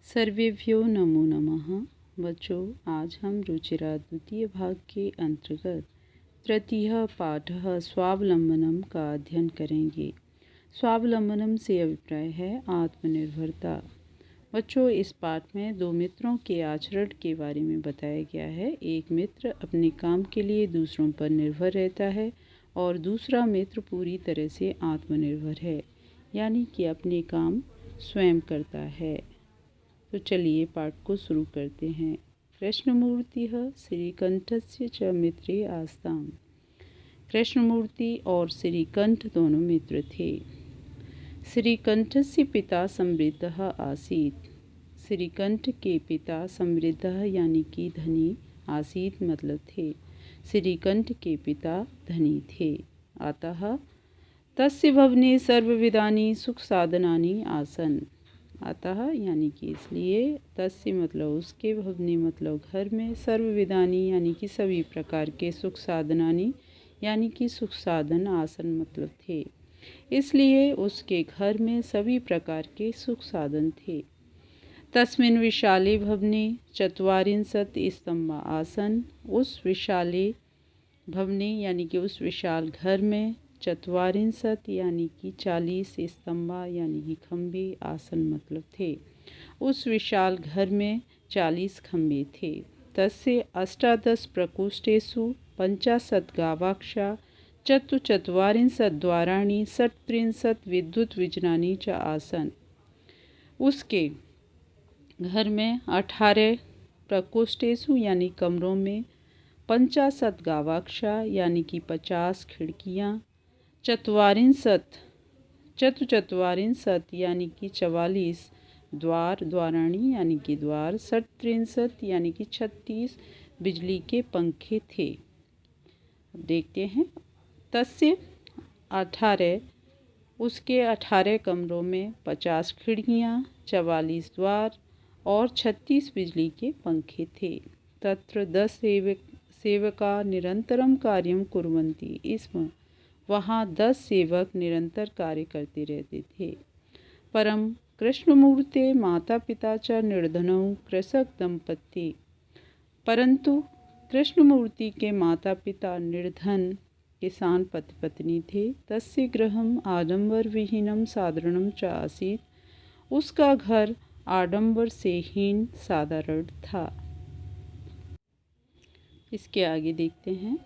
सर्वेभ्यो नमो नमः। बच्चों, आज हम रुचिरा द्वितीय भाग के अंतर्गत तृतीय पाठ स्वावलंबनम का अध्ययन करेंगे। स्वावलंबनम से अभिप्राय है आत्मनिर्भरता। बच्चों, इस पाठ में दो मित्रों के आचरण के बारे में बताया गया है। एक मित्र अपने काम के लिए दूसरों पर निर्भर रहता है और दूसरा मित्र पूरी तरह से आत्मनिर्भर है, यानी कि अपने काम स्वयं करता है। तो चलिए पाठ को शुरू करते हैं। कृष्णमूर्तिः श्रीकंठस्य च मित्रे आस्ताम। कृष्णमूर्ति और श्रीकंठ दोनों मित्र थे। श्रीकंठस्य पिता समृद्धः आसीत्। श्रीकंठ के पिता समृद्धः यानी कि धनी, आसीत् मतलब थे। श्रीकंठ के पिता धनी थे। अतः तस्य भवने सर्वविधानि सुख साधनानि आसन्। अतः यानी कि इसलिए, तस्य मतलब उसके, भवने मतलब घर में, सर्वविधानी यानी कि सभी प्रकार के, सुख साधनानी यानी कि सुख साधन, आसन मतलब थे, इसलिए उसके घर में सभी प्रकार के सुख साधन थे। तस्मिन् विशाले भवने चत्वारिंशत् स्तंभा आसन। उस विशाले भवने यानी कि उस विशाल घर में चत्वारिंशत् यानी कि 40 स्तंभा यानी कि खम्भे, आसन मतलब थे। उस विशाल घर में 40 खम्भे थे। तस्य अष्टादश प्रकोष्ठेषु 50 गावाक्षा चत्वारिंशत् द्वाराणि षट्त्रिंशत् विद्युत विजनानि च आसन। उसके घर में 18 प्रकोष्ठेषु यानी कमरों में 50 गावाक्षा यानी कि 50 खिड़कियाँ, चत्वारिंशत् यानी कि 44 द्वाराणी यानी कि द्वार, षट्त्रिंशत् यानी कि 36 बिजली के पंखे थे। अब देखते हैं। तस्य 18 उसके 18 कमरों में 50 खिड़कियाँ, 44 द्वार और 36 बिजली के पंखे थे। तत्र 10 सेवका निरंतरम कार्यम कुर्वन्ति स्म। वहाँ 10 सेवक निरंतर कार्य करते रहते थे। परम कृष्णमूर्ते माता पिता च निर्धनौ कृषक दंपति। परंतु कृष्णमूर्ति के माता पिता निर्धन किसान पति पत्नी थे। तस्य गृहम आडंबर विहीनम साधारणम च आसीत्। उसका घर आडंबर से हीन साधारण था। इसके आगे देखते हैं।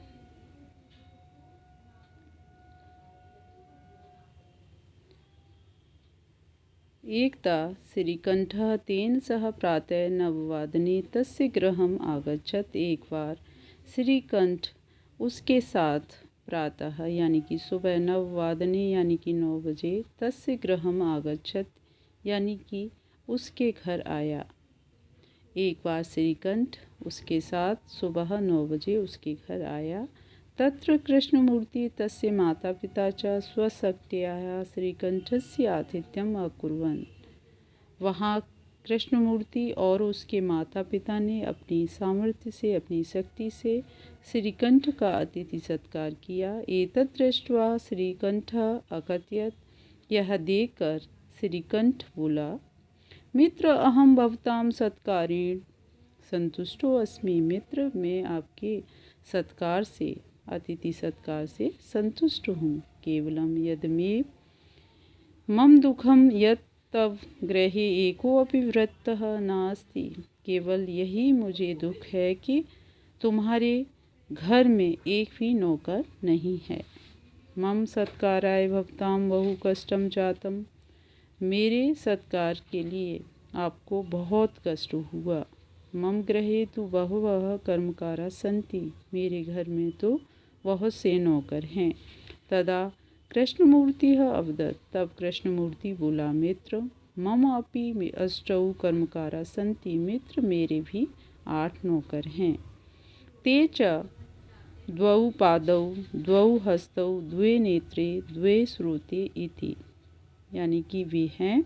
एकदा श्रीकंठः तेन सह प्रातः 9 तस्य गृहम् आगच्छत्। एक बार श्रीकंठ उसके साथ प्रातः यानी कि सुबह 9 यानी कि 9 बजे तस्य गृहम् आगच्छत् यानी कि उसके घर आया। एक बार श्रीकंठ उसके साथ सुबह 9 बजे उसके घर आया। तत्र कृष्णमूर्ति तस्य माता पिता च स्वशक्त्या श्रीकंठस्य आतिथ्यम अकुर्वन्। वहाँ कृष्णमूर्ति और उसके माता पिता ने अपनी सामर्थ्य से, अपनी शक्ति से श्रीकंठ का अतिथि सत्कार किया। एतत् दृष्ट्वा श्रीकंठः अकथयत्। यह देखकर श्रीकंठ बोला, मित्र अहम भवतां सत्कारेण संतुष्टो अस्मि। मित्र, मैं आपके सत्कार से, अतिथि सत्कार से संतुष्ट हूँ। केवलम यद मे मम दुखम यत् तव गृहे एकोऽपि वृत्तः नास्ति। केवल यही मुझे दुख है कि तुम्हारे घर में एक भी नौकर नहीं है। मम सत्काराय भवतां बहु कष्टम जातम। मेरे सत्कार के लिए आपको बहुत कष्ट हुआ। मम गृहे तो बहवः कर्मकारा सन्ति। मेरे घर में तो बहुत से नौकर हैं। तदा कृष्णमूर्ति अवदत्। तब कृष्णमूर्ति बोला, मित्र मम अपि अष्टौ कर्मकारा सन्ति। मित्र, मेरे भी 8 नौकर हैं। ते च 2 पादौ 2 हस्तौ 2 नेत्रे 2 श्रोते इति। यानी कि वे हैं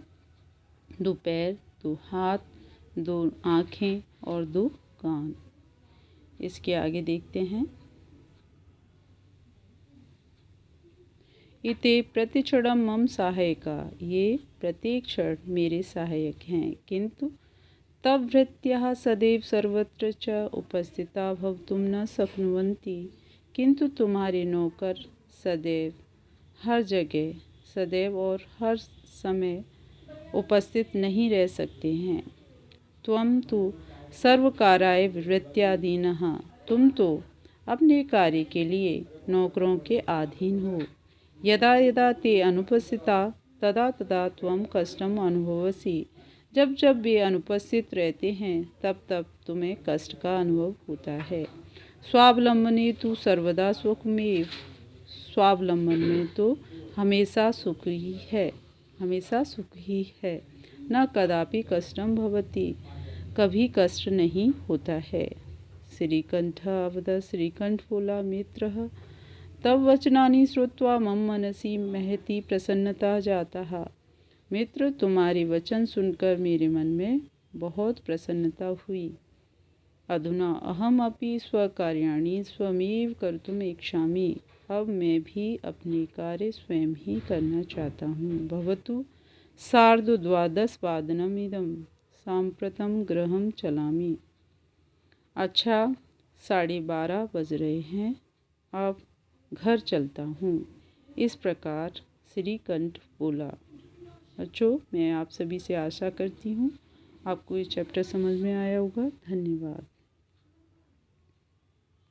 2 पैर, 2 हाथ, 2 आँखें और 2 कान। इसके आगे देखते हैं। इते प्रतिक्षणम मम सहायका। ये प्रत्येक क्षण मेरे सहायक हैं। किंतु तव वृत्त्यः सदैव सर्वत्र च उपस्थिता भवितुं न शक्नुवन्ति, किंतु तुम्हारे नौकर सदैव हर जगह सदैव और हर समय उपस्थित नहीं रह सकते हैं। त्वं तु सर्वकाराय वृत्त्याधीनः, तुम तो अपने कार्य के लिए नौकरों के अधीन हो। यदा यदा ते अनुपस्थिता तदा तदा त्वं कष्टम अनुभवसि, जब जब वे अनुपस्थित रहते हैं तब तब तुम्हें कष्ट का अनुभव होता है। स्वावलंबने तो सर्वदा सुखमेव, स्वावलंबन में तो हमेशा सुख ही है, हमेशा सुख ही है। न कदापि कष्टम भवति, कभी कष्ट नहीं होता है। श्रीकंठ अवद, श्रीकंठ बोला, मित्रः तव वचनानि श्रुत्वा मम मनसि महती प्रसन्नता जाता। मित्र, तुम्हारे वचन सुनकर मेरे मन में बहुत प्रसन्नता हुई। अधुना अहम अपि स्वकार्याणि स्वमेव कर्तुम इच्छामि, अब मैं भी अपने कार्य स्वयं ही करना चाहता हूँ। भवतु सार्धद्वादशवादनमिदं साम्प्रतं गृहं चलामि। अच्छा, 12:30 बज रहे हैं, अब घर चलता हूँ। इस प्रकार श्रीकंठ बोला। बच्चों, मैं आप सभी से आशा करती हूँ आपको ये चैप्टर समझ में आया होगा। धन्यवाद।